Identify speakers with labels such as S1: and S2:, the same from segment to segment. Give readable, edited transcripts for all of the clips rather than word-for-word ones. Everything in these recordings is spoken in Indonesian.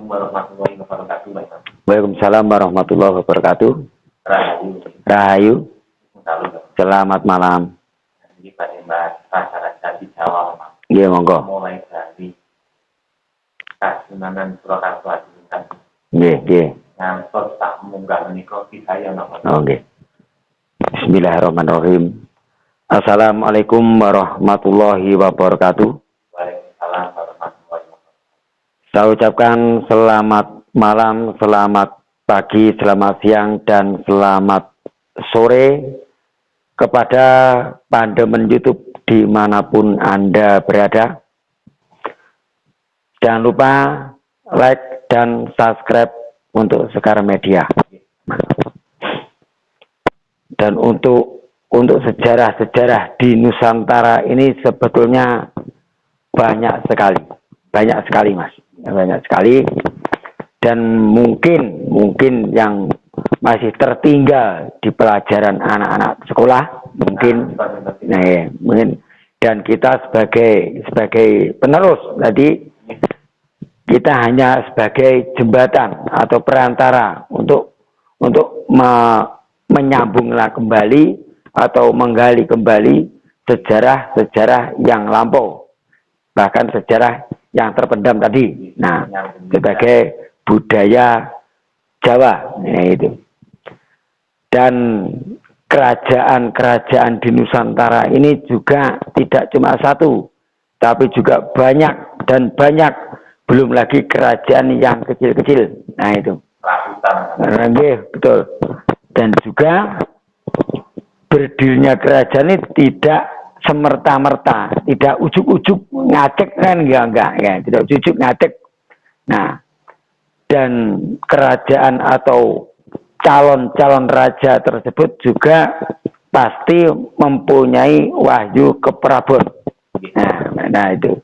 S1: warahmatullahi wabarakatuh.
S2: Waalaikumsalam warahmatullahi wabarakatuh.
S1: Rahayu.
S2: Rahayu.
S1: Salam.
S2: Selamat malam.
S1: Ini pada Mbak Raja di Jawa.
S2: Iya, monggo.
S1: Mulai dari Kasunanan Surakarta Adiningrat.
S2: Nggih.
S1: Ngantos tak munggah menika saya napa.
S2: Nggih. Bismillahirrahmanirrahim. Assalamualaikum warahmatullahi wabarakatuh.
S1: Waalaikumsalam warahmatullahi wabarakatuh.
S2: Saya ucapkan selamat malam, selamat pagi, selamat siang, dan selamat sore kepada pandemen YouTube dimanapun Anda berada. Jangan lupa like dan subscribe untuk Sekar Media. Dan untuk sejarah-sejarah di Nusantara ini sebetulnya banyak sekali Mas, banyak sekali. Dan mungkin yang masih tertinggal di pelajaran anak-anak sekolah, mungkin dan kita sebagai penerus tadi, kita hanya sebagai jembatan atau perantara untuk menyambunglah kembali atau menggali kembali sejarah-sejarah yang lampau, bahkan sejarah yang terpendam tadi. Nah, sebagai budaya Jawa, itu. Dan kerajaan-kerajaan di Nusantara ini juga tidak cuma satu, tapi juga banyak dan banyak. Belum lagi kerajaan yang kecil-kecil. Nah, itu. Betul. Dan juga berdirinya kerajaan ini tidak semerta-merta, tidak ujuk-ujuk ngacek kan, enggak ya, tidak ujuk-ujuk ngacek. Nah, dan kerajaan atau calon-calon raja tersebut juga pasti mempunyai wahyu keprabon. Nah itu.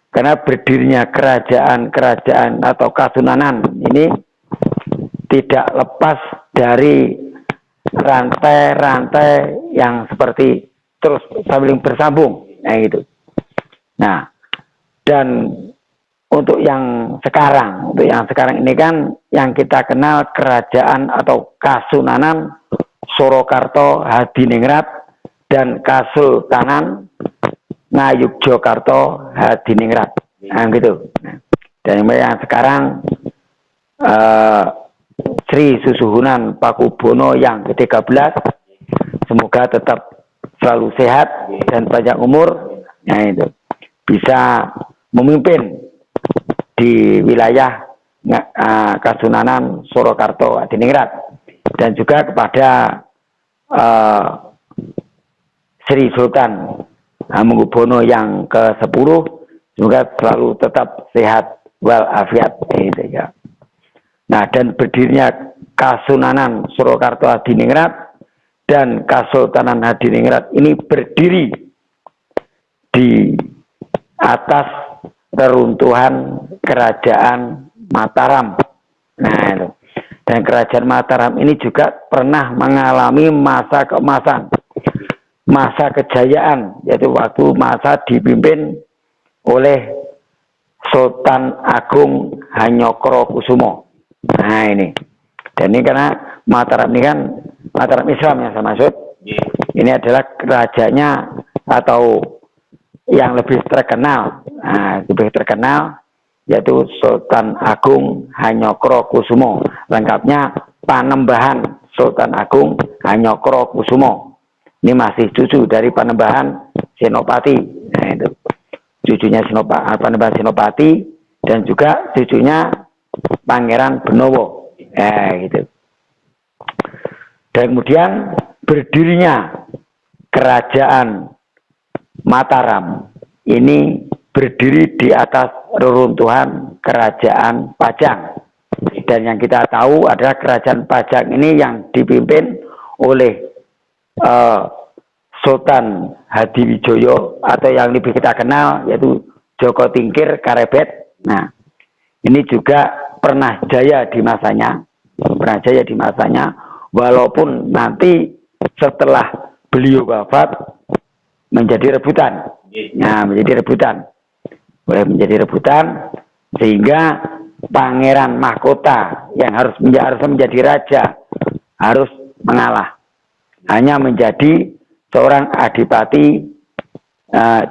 S2: Karena berdirinya kerajaan-kerajaan atau kasunanan ini tidak lepas dari rantai-rantai yang seperti terus saling bersambung. Nah itu. Nah, dan untuk yang sekarang ini kan yang kita kenal kerajaan atau Kasunanan Surakarta Hadiningrat dan Kasultanan Ngayogyakarta Hadiningrat. Nah, gitu. Dan yang sekarang Sri Susuhunan Pakubono yang ke-13, semoga tetap selalu sehat dan panjang umur. Nah, itu bisa memimpin di wilayah Kasunanan Surakarta Hadiningrat, dan juga kepada Sri Sultan Hamengkubuwono yang ke-10, semoga selalu tetap sehat walafiat. Ya. Nah, dan berdirinya Kasunanan Surakarta Hadiningrat dan Kasultanan Hadiningrat ini berdiri di atas reruntuhan Kerajaan Mataram. Nah, itu. Dan Kerajaan Mataram ini juga pernah mengalami masa keemasan, masa kejayaan, yaitu waktu masa dipimpin oleh Sultan Agung Hanyokrokusumo. Nah, ini. Dan ini karena Mataram ini kan Mataram Islam yang saya maksud. Ini adalah kerajanya atau yang lebih terkenal. Nah, lebih terkenal yaitu Sultan Agung Hanyokrokusumo. Lengkapnya Panembahan Sultan Agung Hanyokrokusumo. Ini masih cucu dari Panembahan Senopati. Nah, itu cucunya Panembahan Senopati dan juga cucunya Pangeran Benowo. Gitu. Dan kemudian berdirinya Kerajaan Mataram ini berdiri di atas reruntuhan Kerajaan Pajang. Dan yang kita tahu adalah Kerajaan Pajang ini yang dipimpin oleh Sultan Hadiwijoyo atau yang lebih kita kenal yaitu Joko Tingkir Karebet. Nah, ini juga pernah jaya di masanya, walaupun nanti setelah beliau wafat menjadi rebutan. Nah, menjadi rebutan sehingga pangeran mahkota yang harus menjadi raja harus mengalah, hanya menjadi seorang adipati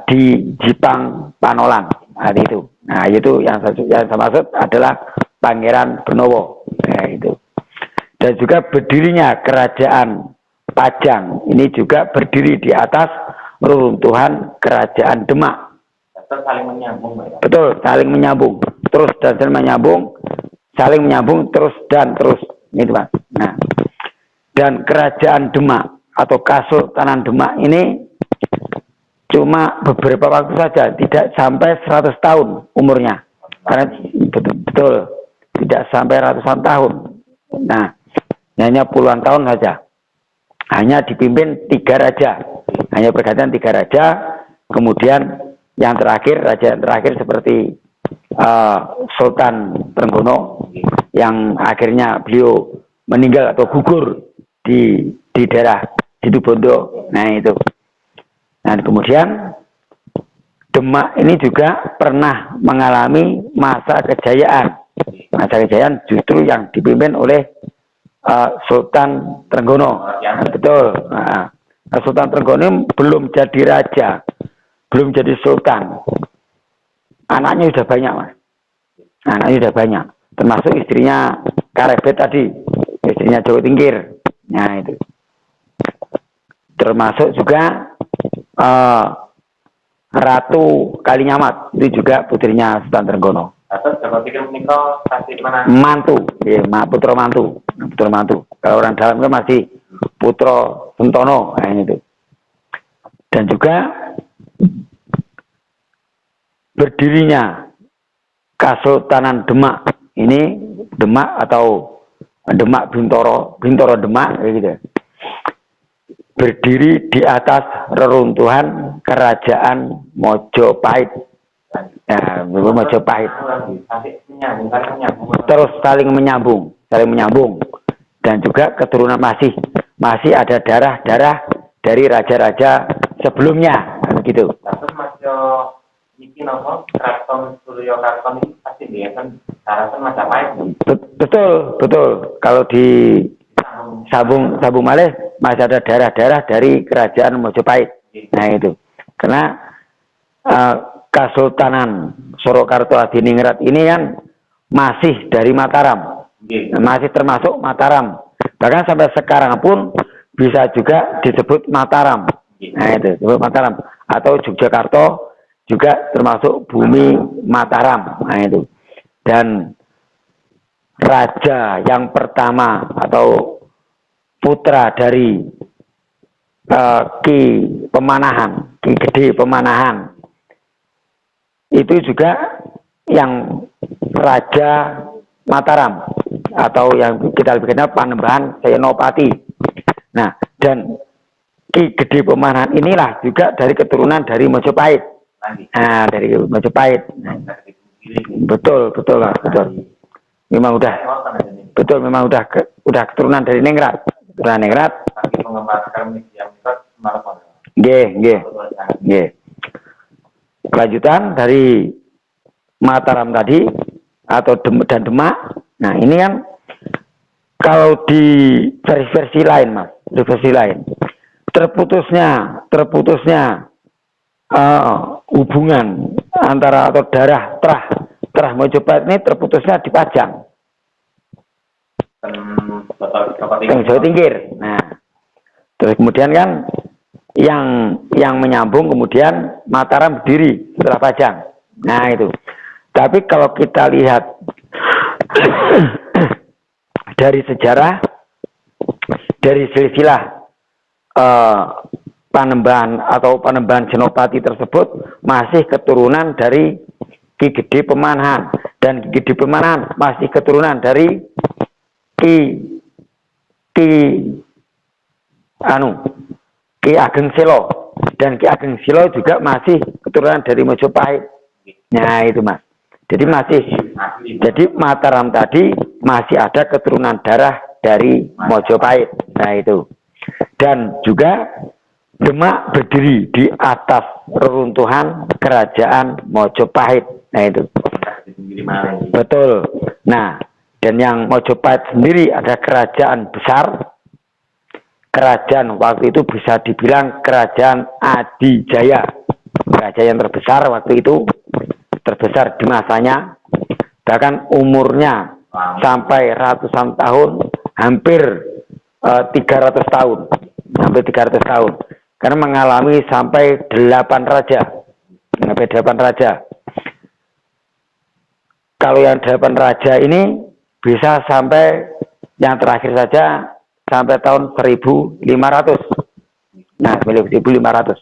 S2: di Jipang Panolan. Nah, itu. Nah, itu yang saya maksud adalah Pangeran Benowo. Nah, itu. Dan juga berdirinya kerajaan Pajang ini juga berdiri di atas reruntuhan kerajaan Demak.
S1: Saling menyambung, Pak.
S2: Betul, saling menyambung. Terus dan saling menyambung, terus dan terus. Itu, Pak. Nah, dan kerajaan Demak atau Kesultanan Demak ini cuma beberapa waktu saja, tidak sampai 100 tahun umurnya. Karena betul, tidak sampai ratusan tahun. Nah, hanya puluhan tahun saja. Hanya dipimpin 3 raja. Hanya pergantian 3 raja. Kemudian yang terakhir, raja yang terakhir seperti Sultan Trenggono yang akhirnya beliau meninggal atau gugur di daerah Situbondo. Nah, itu. Nah, kemudian Demak ini juga pernah mengalami masa kejayaan. Masa kejayaan justru yang dipimpin oleh Sultan Trenggono. Betul. Nah, Sultan Trenggono belum jadi raja, belum jadi sultan. Anaknya sudah banyak, Mas. Anaknya sudah banyak. Termasuk istrinya Karebet tadi, istrinya Jawa Tingkir. Nah, itu. Termasuk juga Ratu Kalinyamat, itu juga putrinya Sultan Trenggono.
S1: Terus Jawa Tingkir menikah kasih mana?
S2: Mantu, ya, putra mantu. Putra mantu. Kalau orang dalam kan masih Putra Sentono, nah, itu. Dan juga berdirinya Kesultanan Demak. Ini Demak atau Demak Bintoro Demak, gitu. Berdiri di atas reruntuhan kerajaan Mojopahit. Nah, Mojopahit. Terus saling menyambung, dan juga keturunan masih ada darah dari raja-raja sebelumnya, gitu.
S1: Terus Mas iki nopo Keraton Suryo Karton ini pasti dia kan daratan Majapahit.
S2: Betul. Kalau di sambung malih masih ada darah dari kerajaan Mojopahit. Nah, itu. Karena Kesultanan Surakarta Hadiningrat ini kan masih dari Mataram. Masih termasuk Mataram. Bahkan sampai sekarang pun bisa juga disebut Mataram. Nah, itu disebut Mataram. Atau Yogyakarta juga termasuk bumi Mataram. Nah, itu. Dan raja yang pertama atau putra dari Ki Gede Pemanahan itu juga yang Raja Mataram atau yang kita lebih kenal Panembahan Senopati. Nah, dan Ki Gede Pemanahan inilah juga dari keturunan dari Mojopahit. Nah, dari Mojopahit. Betul. Memang udah keturunan dari Ningrat. Nggih. Kelanjutan dari Mataram tadi atau Demak. Nah, ini kan kalau di versi lain, Mas, terputusnya hubungan antara atau terah Mojopahit ini terputusnya di Pajang. Jawa Tingkir. Nah, terus kemudian kan yang menyambung kemudian Mataram berdiri setelah Pajang. Nah, itu. Tapi kalau kita lihat dari sejarah, dari silsilah Panembahan Senopati tersebut masih keturunan dari Ki Gede Pemanahan, dan Ki Gede Pemanahan masih keturunan dari Ki Ageng Selo, dan Ki Ageng Selo juga masih keturunan dari Mojopahit. Nah, itu, Mas. Jadi Mataram tadi masih ada keturunan darah dari Mojopahit. Nah, itu. Dan juga Demak berdiri di atas reruntuhan kerajaan Mojopahit. Nah, itu.
S1: dipungkiri malih.
S2: Betul. Nah, dan yang Mojopahit sendiri ada kerajaan besar. Kerajaan waktu itu bisa dibilang kerajaan Adijaya. Kerajaan yang terbesar waktu itu, terbesar di masanya. Bahkan umurnya sampai ratusan tahun, hampir 300 tahun. Hampir 300 tahun. Karena mengalami sampai 8 raja. Sampai 8 raja. Kalau yang 8 raja ini bisa sampai yang terakhir saja sampai tahun 1500. Nah, 1500.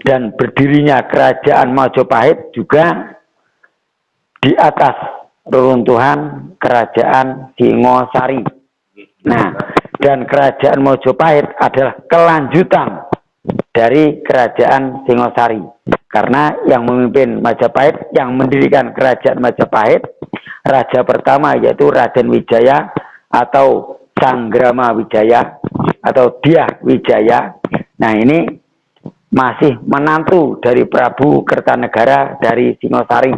S2: Dan berdirinya kerajaan Majapahit juga di atas reruntuhan kerajaan Singosari. Nah, dan kerajaan Majapahit adalah kelanjutan dari kerajaan Singosari. Karena yang memimpin Majapahit, yang mendirikan kerajaan Majapahit, raja pertama yaitu Raden Wijaya atau Sanggrama Wijaya atau Dyah Wijaya. Nah, ini masih menantu dari Prabu Kertanegara dari Singosari.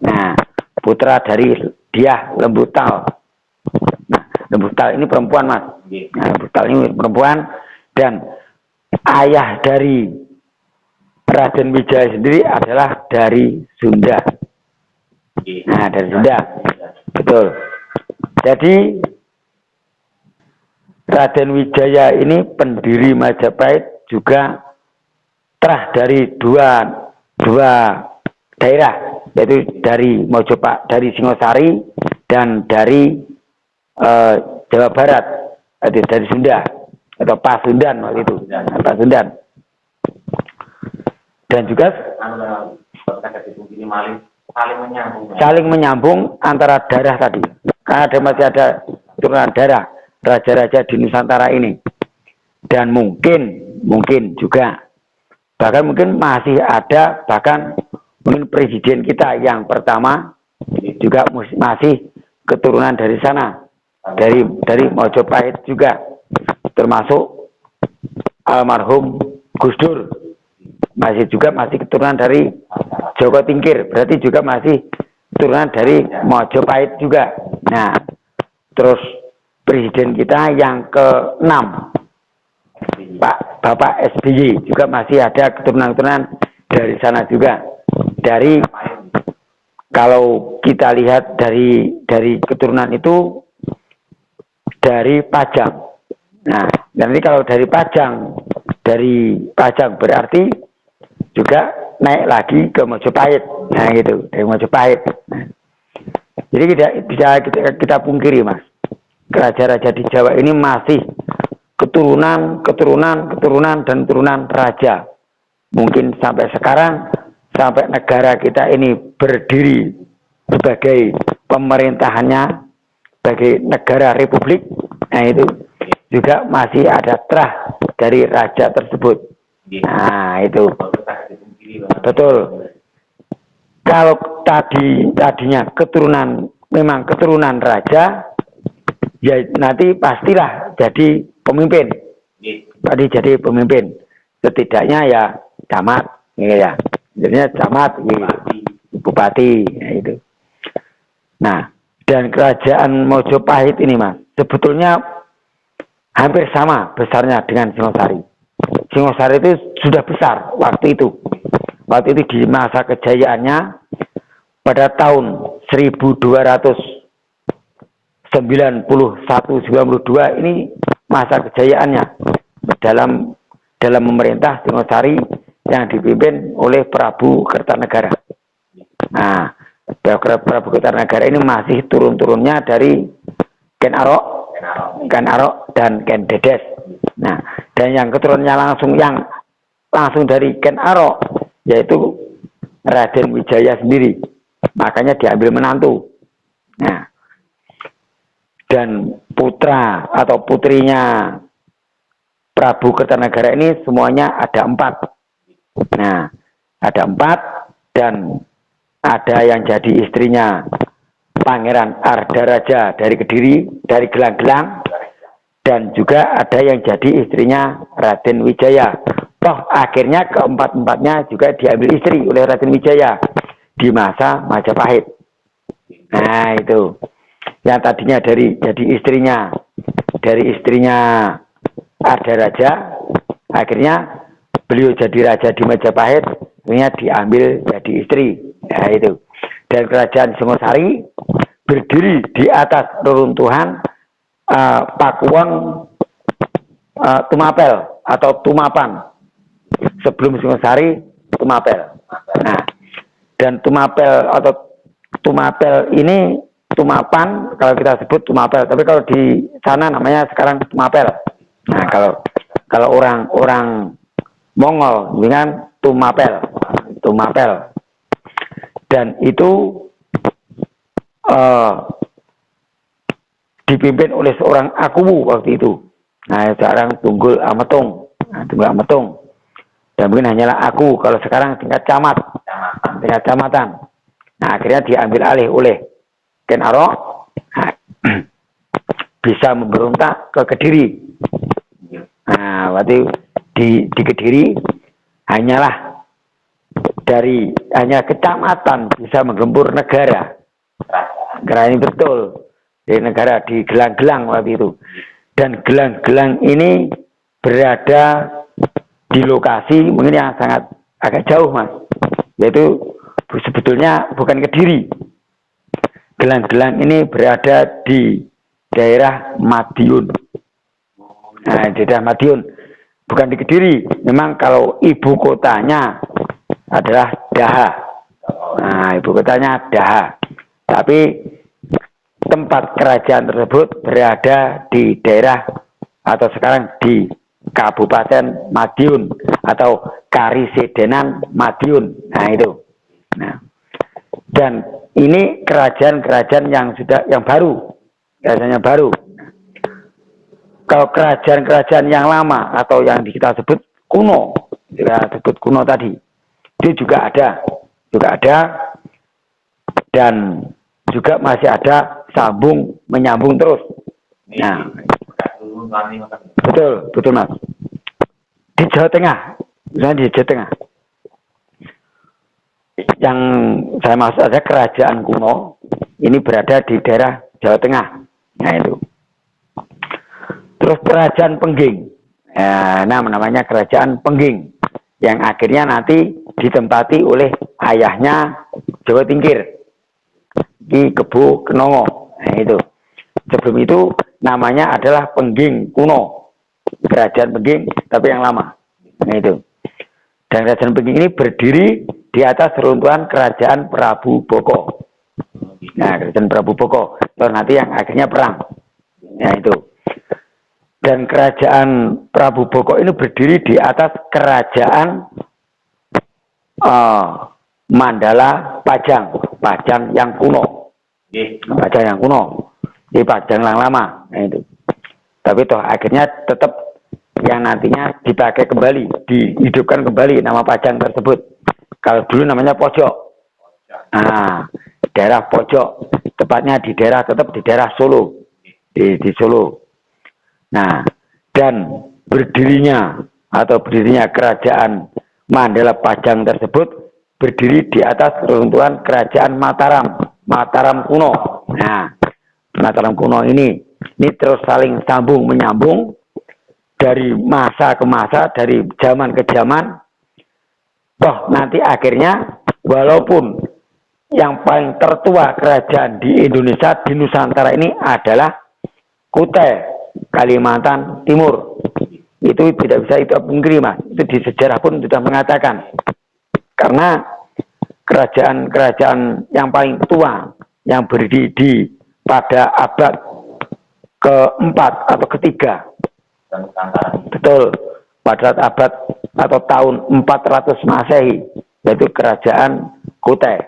S2: Nah, putra dari Dyah Lembutal. Nah, Lembutal ini perempuan, Mas. Nah, Lembutal ini perempuan, dan ayah dari Raden Wijaya sendiri adalah dari Sunda. Nah, dari Sunda. Betul. Jadi Raden Wijaya ini pendiri Majapahit juga terah dari dua daerah, yaitu dari Mojopahit, dari Singosari, dan dari Jawa Barat, yaitu dari Sunda atau Pasundan waktu itu, Pasundan. Dan juga saling menyambung antara daerah tadi, karena masih ada turunan daerah raja-raja di Nusantara ini. Dan mungkin juga bahkan mungkin masih ada, bahkan mungkin presiden kita yang pertama juga masih keturunan dari sana, dari Majapahit juga, termasuk almarhum Gus Dur masih keturunan dari Joko Tingkir, berarti juga masih keturunan dari Majapahit juga. Nah, terus presiden kita yang ke-6 Bapak SBY juga masih ada keturunan-keturunan dari sana juga. Dari, kalau kita lihat dari keturunan itu dari Pajang. Nah, nanti kalau dari Pajang berarti juga naik lagi ke Majapahit. Nah, gitu, dari Majapahit. Nah, jadi tidak bisa kita pungkiri, Mas. Raja-raja di Jawa ini masih keturunan dan turunan raja. Mungkin sampai sekarang, sampai negara kita ini berdiri sebagai pemerintahannya, sebagai negara republik, nah itu juga masih ada terah dari raja tersebut. Nah, itu betul. Kalau tadinya memang keturunan raja, ya nanti pastilah jadi pemimpin. Tadi jadi pemimpin. Setidaknya ya camat, ya. Jadinya camat, bupati, ya itu. Nah, dan kerajaan Majapahit ini, Mas, sebetulnya hampir sama besarnya dengan Singosari. Singosari itu sudah besar waktu itu. Waktu itu di masa kejayaannya pada tahun 1291-92 ini masa kejayaannya dalam memerintah Singosari yang dipimpin oleh Prabu Kertanegara. Nah, Prabu Kertanegara ini masih turun-turunnya dari Ken Arok dan Ken Dedes. Nah, dan yang keturunannya langsung dari Ken Arok yaitu Raden Wijaya sendiri. Makanya diambil menantu. Nah, dan putra atau putrinya Prabu Kertanegara ini semuanya ada 4. Nah, ada 4, dan ada yang jadi istrinya Pangeran Ardaraja dari Kediri, dari Gelang-Gelang, dan juga ada yang jadi istrinya Raden Wijaya. Toh akhirnya keempat-empatnya juga diambil istri oleh Raden Wijaya. di masa Majapahit. Nah itu, yang tadinya jadi istrinya, dari istrinya ada raja, akhirnya beliau jadi raja di Majapahit, akhirnya diambil jadi istri. Nah itu. Dan kerajaan Singosari berdiri di atas reruntuhan Pakuwon Tumapel atau Tumapan. Sebelum Singosari, Tumapel. Nah, dan Tumapel atau Tumapel ini Tumapan, kalau kita sebut Tumapel, tapi kalau di sana namanya sekarang Tumapel. Nah, kalau orang Mongol dengan Tumapel. Dan itu dipimpin oleh seorang Akuwu waktu itu. Nah, sekarang Tunggul Ametung. Nah, Tunggul Ametung. Dan mungkin hanyalah aku kalau sekarang tingkat tingkat kecamatan. Nah, akhirnya diambil alih oleh Ken Arok. Nah, bisa memberontak ke Kediri. Nah, waktu di Kediri hanya kecamatan bisa menggempur negara. Negara ini betul. Di negara di Gelang-Gelang waktu itu. Dan Gelang-Gelang ini berada di lokasi mungkin yang sangat agak jauh, Mas. Yaitu sebetulnya bukan Kediri. Gelang-Gelang ini berada di daerah Madiun. Nah, di daerah Madiun. Bukan di Kediri. Memang kalau ibu kotanya adalah Daha. Nah, ibu kotanya Daha. Tapi tempat kerajaan tersebut berada di daerah atau sekarang di Kabupaten Madiun atau Karisidenan Madiun. Nah, itu. Nah, dan ini kerajaan-kerajaan yang baru. Kerajaan yang baru. Kalau kerajaan-kerajaan yang lama atau yang kita sebut kuno, tadi, itu juga ada, dan juga masih ada menyambung terus. Nah, betul Mas. Di Jawa Tengah, misalnya di Jawa Tengah, yang saya maksud ada kerajaan kuno ini berada di daerah Jawa Tengah. Nah itu. Terus kerajaan Pengging, namanya kerajaan Pengging, yang akhirnya nanti ditempati oleh ayahnya Jawa Tingkir, Ki Kebo Kenongo. Nah itu. Sebelum itu namanya adalah Pengging kuno, kerajaan Pengging tapi yang lama. Nah itu. Dan kerajaan Pengging ini berdiri di atas runtuhan kerajaan Prabu Boko. Nah, kerajaan Prabu Boko, terus nanti yang akhirnya perang. Nah itu. Dan kerajaan Prabu Boko ini berdiri di atas kerajaan Mandala Pajang yang kuno. Pajang yang kuno. Di Pajang yang lama. Nah, itu. Tapi toh akhirnya tetap yang nantinya dipakai kembali, dihidupkan kembali nama Pajang tersebut. Kalau dulu namanya Pojok. Nah, daerah Pojok. Tepatnya tetap di daerah Solo. Di Solo. Nah, dan berdirinya kerajaan Mandala Pajang tersebut berdiri di atas runtuhan kerajaan Mataram kuno. Nah, Mataram kuno ini terus saling sambung menyambung dari masa ke masa, dari zaman ke zaman. Toh nanti akhirnya walaupun yang paling tertua kerajaan di Indonesia, di Nusantara ini adalah Kutai Kalimantan Timur. Itu tidak bisa itu pungkiri, Mas. Itu di sejarah pun sudah mengatakan. Karena kerajaan-kerajaan yang paling tua yang berdiri pada abad keempat atau ketiga. Betul. Pada abad atau tahun 400 Masehi, yaitu kerajaan Kutai.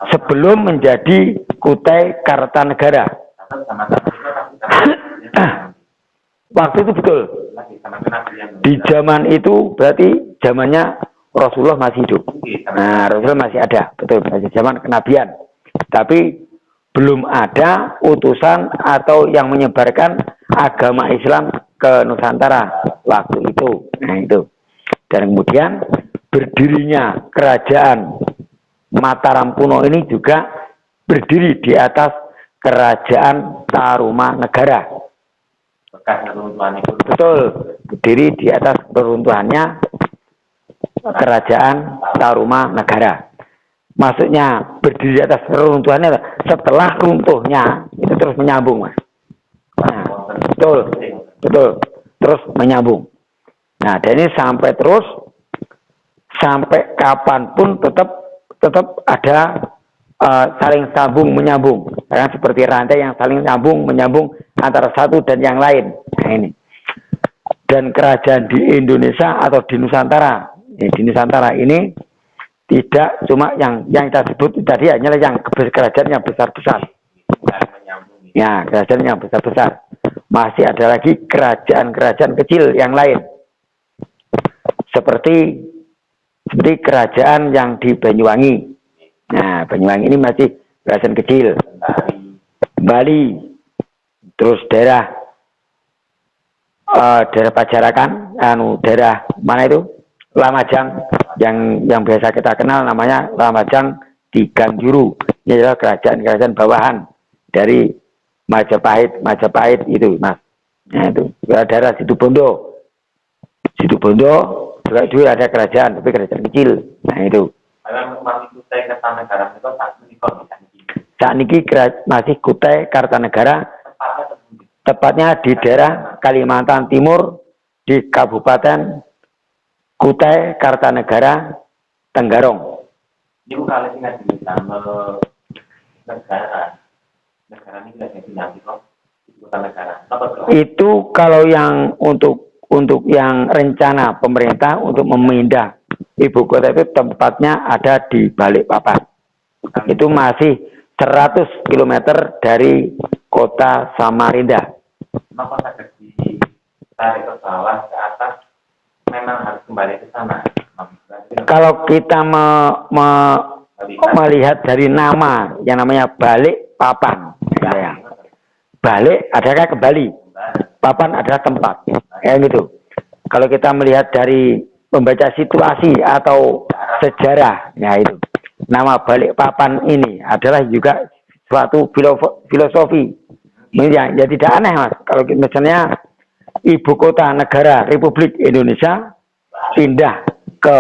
S2: Sebelum menjadi Kutai Kartanegara. Waktu itu betul. Di zaman itu berarti zamannya Rasulullah masih hidup. Nah, Rasulullah masih ada, betul, masih zaman kenabian. Tapi belum ada utusan atau yang menyebarkan agama Islam ke Nusantara waktu itu. Nah, itu. Dan kemudian berdirinya kerajaan Mataram kuno ini juga berdiri di atas kerajaan Tarumanegara.
S1: Bekas neruntuhan itu.
S2: Betul, berdiri di atas keruntuhannya kerajaan Tarumanegara. Maksudnya berdiri di atas keruntuhannya setelah runtuhnya itu terus menyambung, Mas. Nah, betul, betul, terus menyambung. Nah, dan ini sampai kapanpun tetap ada saling sambung menyambung, karena seperti rantai yang saling sambung menyambung antara satu dan yang lain. Nah, ini. Dan kerajaan di Indonesia atau di Nusantara ini tidak cuma yang kita sebut tadi hanyalah yang kerajaan yang besar-besar. Ya, kerajaan yang besar-besar. Masih ada lagi kerajaan-kerajaan kecil yang lain. Seperti kerajaan yang di Banyuwangi. Nah, Banyuwangi ini masih kerajaan kecil. Bali, terus daerah Pajarakan, daerah mana itu? Lamajang, yang biasa kita kenal namanya Lamajang di Gangjuru. Ini adalah kerajaan-kerajaan bawahan dari Majapahit itu, Mas. Nah, itu daerah Situbondo juga ada kerajaan, tapi kerajaan kecil. Nah, itu. Saat ini masih Kutai Kartanegara, tepatnya di daerah Kalimantan Timur, di Kabupaten Kutai Kartanegara, Tenggarong.
S1: Ini bukan lagi di negara ini tidak jadi kok ibu kota negara.
S2: Itu kalau yang untuk yang rencana pemerintah untuk memindah ibu kota itu tempatnya ada di Balikpapan. Itu masih 100 km dari kota Samarinda.
S1: Kenapa ada ditarik ke bawah ke atas? Memang harus kembali ke sana.
S2: Kalau kita melihat dari nama yang namanya Balikpapan, ya. Balik adalah kembali, papan adalah tempat, kayak gitu. Kalau kita melihat dari membaca situasi atau sejarah, ya itu. Nama Balikpapan ini adalah juga suatu filosofi. Ini ya tidak aneh, Mas. Kalau misalnya ibu kota negara Republik Indonesia pindah ke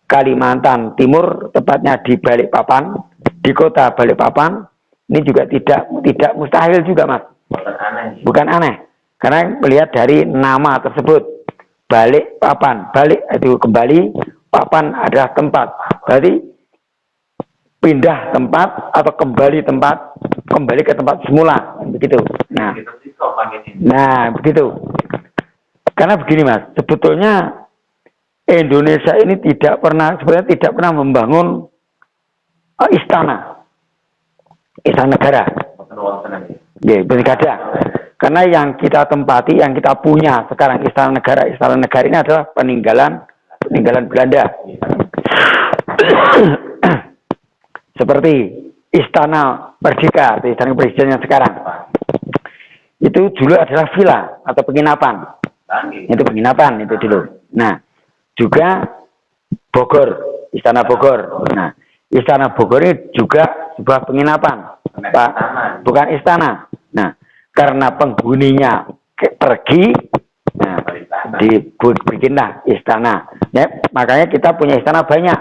S2: Kalimantan Timur, tepatnya di Balikpapan, di kota Balikpapan, ini juga tidak mustahil juga, Mas. Bukan aneh, karena melihat dari nama tersebut, Balikpapan, balik itu kembali, papan adalah tempat, berarti pindah tempat atau kembali ke tempat semula, begitu. Nah, begitu. Karena begini, Mas, sebetulnya Indonesia ini sebenarnya tidak pernah membangun istana negara. Ya, ada. Karena yang kita tempati, yang kita punya sekarang istana negara ini adalah peninggalan Belanda. Seperti Istana Merdeka, atau Istana Presiden yang sekarang. Itu dulu adalah villa atau penginapan. Itu penginapan itu dulu. Nah, juga Bogor, Istana Bogor. Nah, Istana Bogor ini juga sebuah penginapan. Pak, bukan istana. Nah, karena penghuninya pergi, nah, dibikinlah istana. Ya, makanya kita punya istana banyak.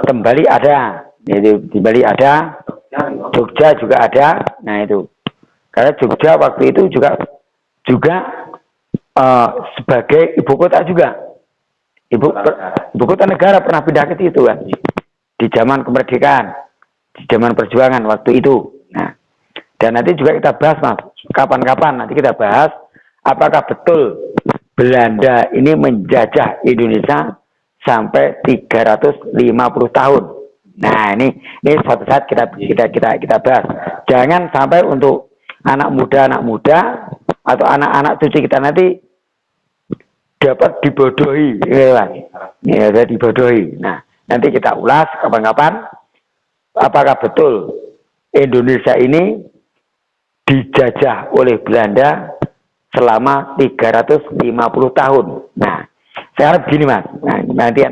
S2: Kembali ada, itu di Bali ada, Jogja juga ada. Nah, itu karena Jogja waktu itu juga sebagai ibu kota juga. Ibu kota negara pernah pindah ke situ kan, di zaman kemerdekaan, di zaman perjuangan waktu itu. Nah, dan nanti juga kita bahas, Mas, kapan-kapan nanti kita bahas apakah betul Belanda ini menjajah Indonesia sampai 350 tahun. Nah, ini suatu saat kita bahas. Jangan sampai untuk anak muda atau anak-anak cucu kita nanti dapat dibodohi, ya, dibodohi. Nah, nanti kita ulas kapan-kapan apakah betul Indonesia ini dijajah oleh Belanda selama 350 tahun. Nah, sekarang begini, Mas. Nah, nanti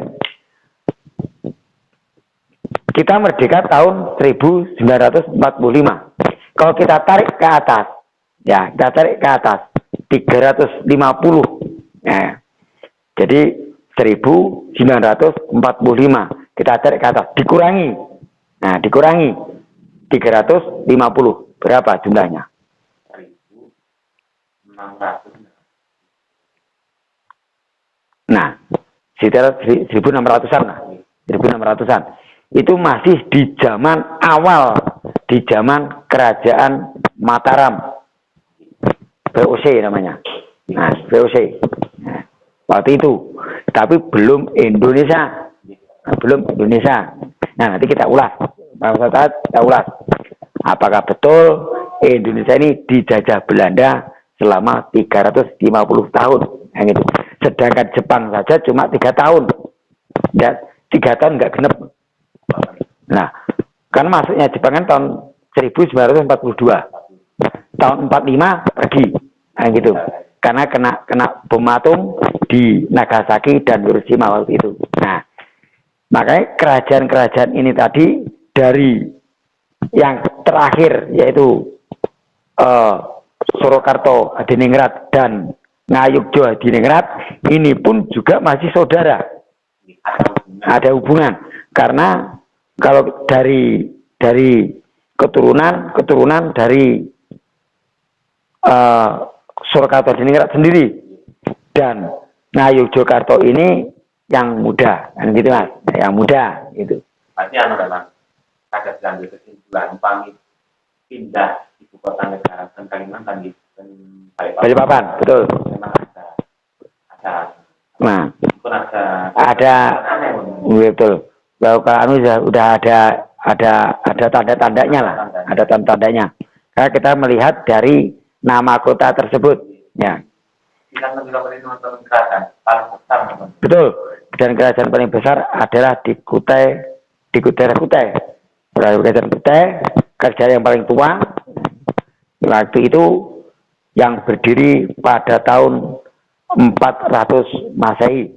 S2: kita merdeka tahun 1945. Kalau kita tarik ke atas, ya kita tarik ke atas 350. Ya. Jadi 1945 kita tarik ke atas, dikurangi. Nah, dikurangi 350. Berapa jumlahnya?
S1: 1.600.
S2: Nah, sekitar 1.600-an lah. 1.600-an. Itu masih di zaman awal, di zaman kerajaan Mataram. VOC namanya. Nah, VOC. Nah, waktu itu. Tapi belum Indonesia. Belum Indonesia. Nah, nanti kita ulas. Kita ulas. Apakah betul Indonesia ini dijajah Belanda selama 350 tahun? Nah, gitu. Sedangkan Jepang saja cuma 3 tahun. Dan 3 tahun nggak genep. Nah, kan masuknya Jepang kan tahun 1942. Tahun 45 pergi. Nah, gitu. Karena kena bom atom di Nagasaki dan Hiroshima waktu itu. Nah, makanya kerajaan-kerajaan ini tadi dari yang terakhir yaitu Surakarta Hadiningrat dan Ngayogyo Hadiningrat ini pun juga masih saudara. Ada hubungan karena kalau dari keturunan dari Surakarta Hadiningrat sendiri dan Ngayogyakarta ini yang muda, kan gitu mas, yang muda itu.
S1: Berarti adalah ada diambil kesimpulan pamit pindah ibu kota negara dan Kalimantan di
S2: Balikpapan, betul.
S1: Memang ada.
S2: Nah,
S1: Meskipun ada
S2: betul. Kalau anu udah ada tanda-tandanya lah, ada tanda-tandanya. Karena kita melihat dari nama kota tersebut, ya. Betul. Dan kerajaan paling besar adalah di Kutai. Kerajaan Kutai, kerajaan yang paling tua. Waktu itu yang berdiri pada tahun 400 Masehi.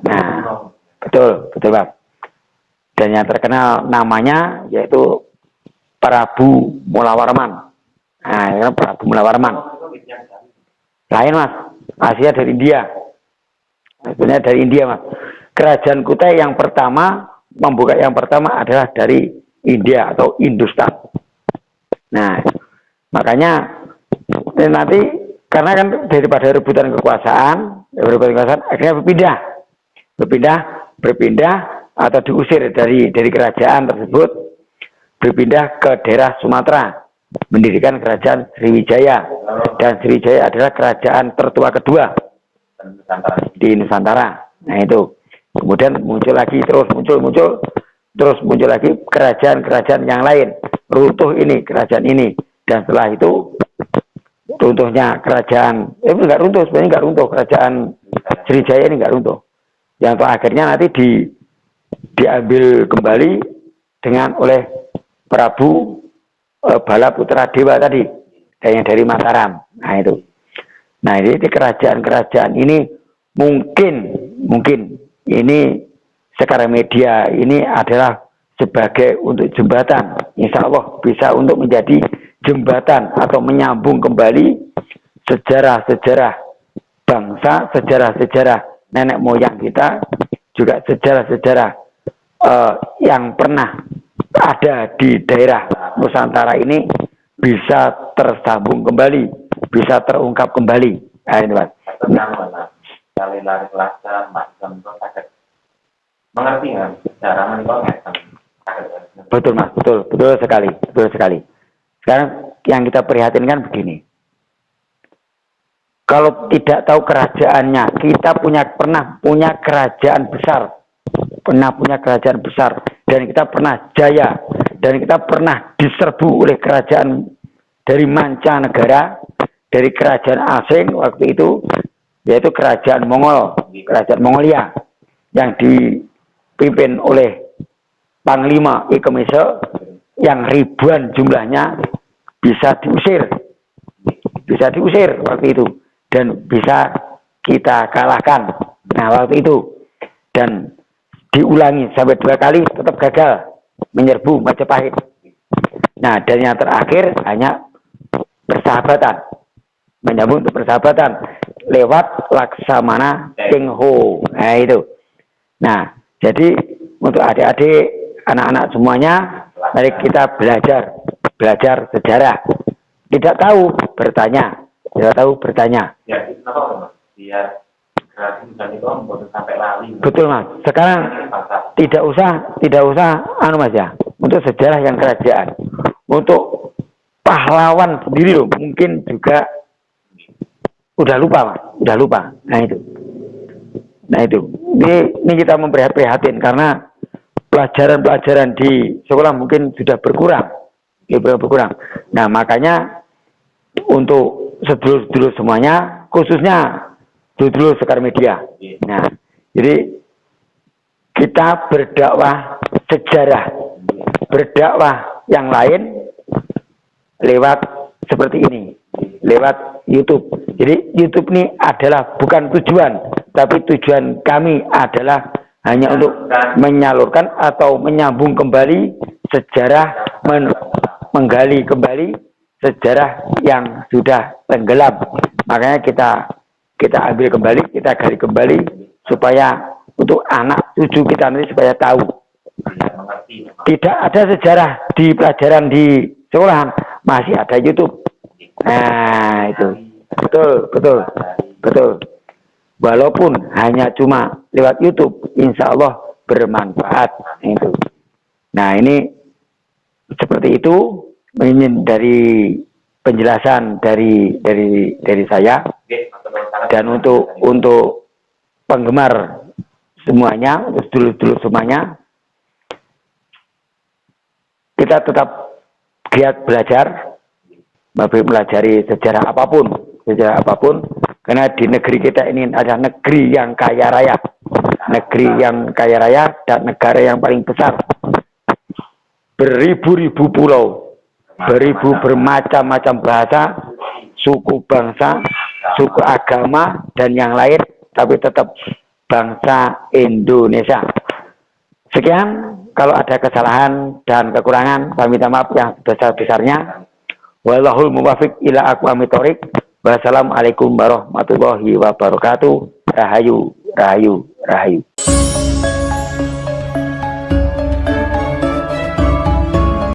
S2: Nah, betul Pak. Dan yang terkenal namanya yaitu Prabu Mulawarman. Nah, ya, Prabu Mulawarman. Lain mas, Asia dari India. Sebenarnya dari India mas. Kerajaan Kutai yang pertama membuka yang pertama adalah dari India atau Hindustan. Nah, makanya nanti karena kan daripada rebutan kekuasaan akhirnya berpindah atau diusir dari kerajaan tersebut, berpindah ke daerah Sumatera, mendirikan kerajaan Sriwijaya, dan Sriwijaya adalah kerajaan tertua kedua di Nusantara. Nah itu kemudian muncul lagi terus muncul lagi kerajaan-kerajaan yang lain, runtuh ini kerajaan ini, dan setelah itu runtuhnya kerajaan nggak runtuh, sebenarnya nggak runtuh, kerajaan Sriwijaya ini nggak runtuh, yang akhirnya nanti diambil kembali dengan oleh Prabu Balaputra Dewa tadi, yang dari Mataram. Nah itu, nah ini kerajaan-kerajaan ini mungkin ini sekarang media ini adalah sebagai untuk jembatan, insya Allah bisa untuk menjadi jembatan atau menyambung kembali sejarah-sejarah bangsa, sejarah-sejarah nenek moyang kita, juga sejarah-sejarah yang pernah ada di daerah Nusantara ini bisa tersambung kembali, bisa terungkap kembali. Nah, ini Pak.
S1: Kali lari kelasnya macam itu sakit. Mengerti nggak cara menikah?
S2: Betul mas, betul sekali. Sekarang yang kita prihatinkan begini. Kalau tidak tahu kerajaannya, kita pernah punya kerajaan besar, dan kita pernah jaya, dan kita pernah diserbu oleh kerajaan dari mancanegara, dari kerajaan asing waktu itu, yaitu kerajaan Mongolia, yang dipimpin oleh Panglima Ikemise, yang ribuan jumlahnya bisa diusir waktu itu, dan bisa kita kalahkan. Nah waktu itu, dan diulangi sampai 2 kali tetap gagal. menyerbu Majapahit. Nah, dan yang terakhir hanya persahabatan, menyambung untuk persahabatan lewat Laksamana Cengho. Nah itu. Nah, jadi untuk adik-adik, anak-anak semuanya, mari kita belajar sejarah. Tidak tahu bertanya,
S1: Ya, kenapa Mas? Biar generasi muda itu bukan sampai lali.
S2: Betul Mas. Sekarang tidak usah Mas ya, untuk sejarah yang kerajaan, untuk pahlawan sendiri loh, mungkin juga udah lupa Mas, udah lupa. Nah itu ini kita memprihatin karena pelajaran di sekolah mungkin sudah berkurang. Nah, makanya untuk sedulur-sedulur semuanya, khususnya sedulur Sekar Media. Nah, jadi kita berdakwah sejarah, berdakwah yang lain lewat seperti ini, lewat YouTube. Jadi YouTube ini adalah bukan tujuan, tapi tujuan kami adalah hanya untuk menyalurkan atau menyambung kembali sejarah, menggali kembali sejarah yang sudah tenggelam. Makanya kita ambil kembali, kita gali kembali supaya untuk anak cucu kita nanti supaya tahu. Tidak ada sejarah di pelajaran di sekolahan, masih ada YouTube. Nah, itu. Betul. Walaupun hanya cuma lewat YouTube, insya Allah bermanfaat. Itu. Nah, ini seperti itu. Ini dari penjelasan dari saya. Dan untuk penggemar semuanya, untuk sedulur-sedulur semuanya, kita tetap giat belajar, mempelajari sejarah apapun, karena di negeri kita ini adalah negeri yang kaya raya, dan negara yang paling besar, beribu-ribu pulau, bermacam-macam bahasa, suku bangsa, suku agama, dan yang lain, tapi tetap bangsa Indonesia. Sekian, kalau ada kesalahan dan kekurangan, saya minta maaf yang sebesar-besarnya. Wallahul muwaffiq ila aqwamit thoriq. Wassalamualaikum warahmatullahi wabarakatuh. Rahayu.